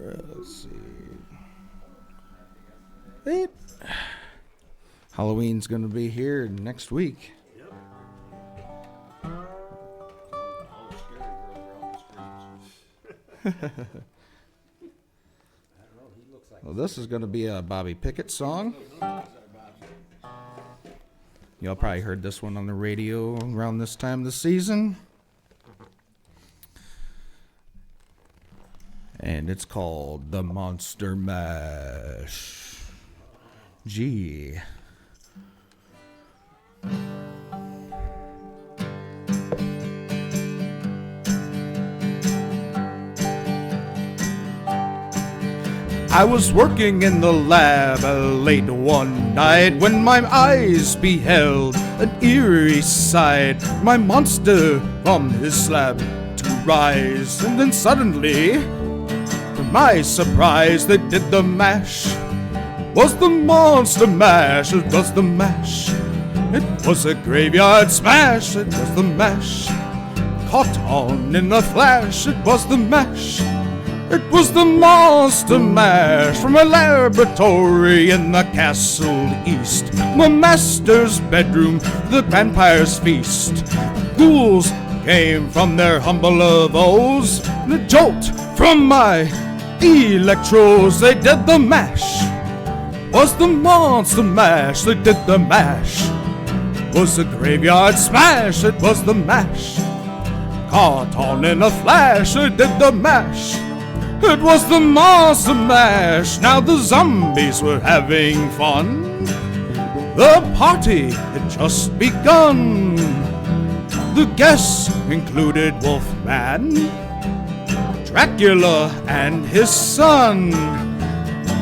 Let's see. Wait. Halloween's going to be here next week. Well, this is going to be a Bobby Pickett song. Y'all probably heard this one on the radio around this time of the season. And it's called The Monster Mash. Gee. I was working in the lab late one night when my eyes beheld an eerie sight. My monster from his slab to rise, and then suddenly, to my surprise, they did the mash. Was the monster mash? It was the mash. It was a graveyard smash. It was the mash. Caught on in a flash. It was the mash. It was the monster mash from a laboratory in the castle east. My master's bedroom, the vampire's feast. Ghouls came from their humble abodes. The jolt from my electrodes. They did the mash. Was the monster mash? They did the mash. Was a graveyard smash? It was the mash. Caught on in a flash. They did the mash. It was the monster mash. Now the zombies were having fun. The party had just begun. The guests included Wolfman, Dracula, and his son.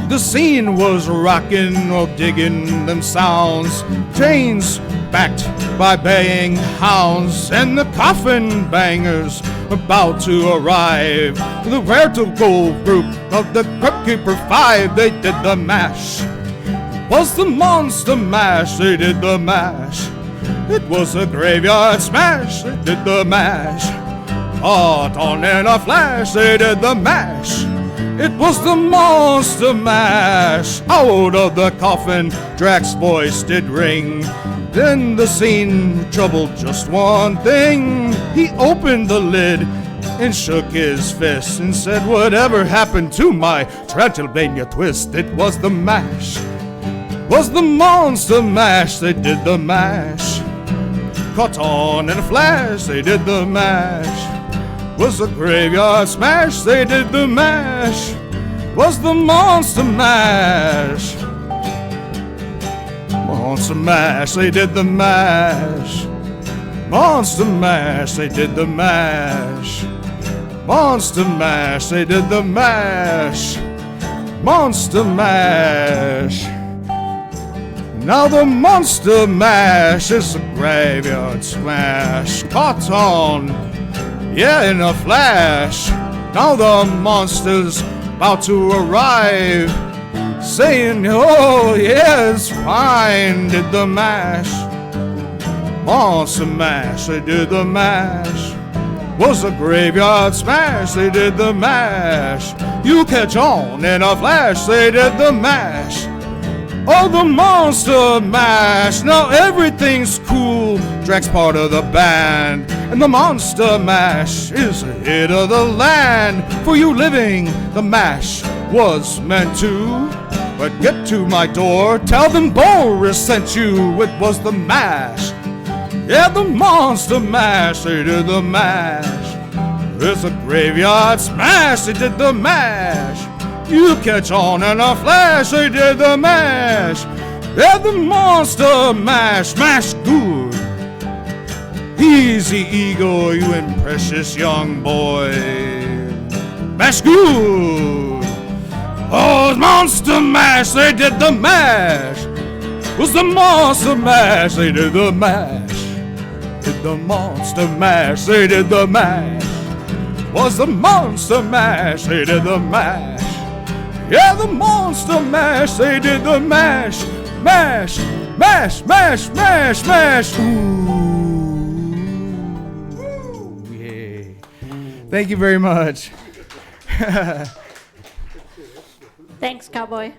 The scene was rockin' or digging them sounds. Chains backed by baying hounds, and the coffin bangers about to arrive. The where-to-go group of the Crypt Keeper 5, they did the mash. Was the monster mash? They did the mash. It was a graveyard smash. They did the mash. Caught on in a flash. They did the mash. It was the monster mash. Out of the coffin, Drac's voice did ring. Then the scene troubled just one thing. He opened the lid and shook his fist and said, whatever happened to my Transylvania twist? It was the mash. Was the monster mash? They did the mash. Caught on in a flash. They did the mash. Was a graveyard smash? They did the mash. Was the monster mash? Monster mash, they did the mash. Monster mash, they did the mash. Monster mash, they did the mash. Monster mash. Now the monster mash is a graveyard smash. Caught on, yeah, in a flash. Now the monster's about to arrive, saying, oh, yeah, it's fine. Did the mash. Monster mash, they did the mash. Was a graveyard smash, they did the mash. You catch on in a flash, they did the mash. Oh, the monster mash. Now everything's cool. Drac's part of the band, and the monster mash is a hit of the land. For you living, the mash was meant to. But get to my door, tell them Boris sent you. It was the mash. Yeah, the monster mash, they did the mash. It's a graveyard smash, they did the mash. You catch on in a flash, they did the mash. Yeah, the monster mash, mash good. Easy ego, you and precious young boy. Mash good. Oh, monster mash, they did the mash. Was the monster mash, they did the mash. Did the monster mash, they did the mash. Was the monster mash, they did the mash. Yeah, the monster mash, they did the mash. Mash, mash, mash, mash, mash. Ooh. Yay. Thank you very much. Thanks, Cowboy.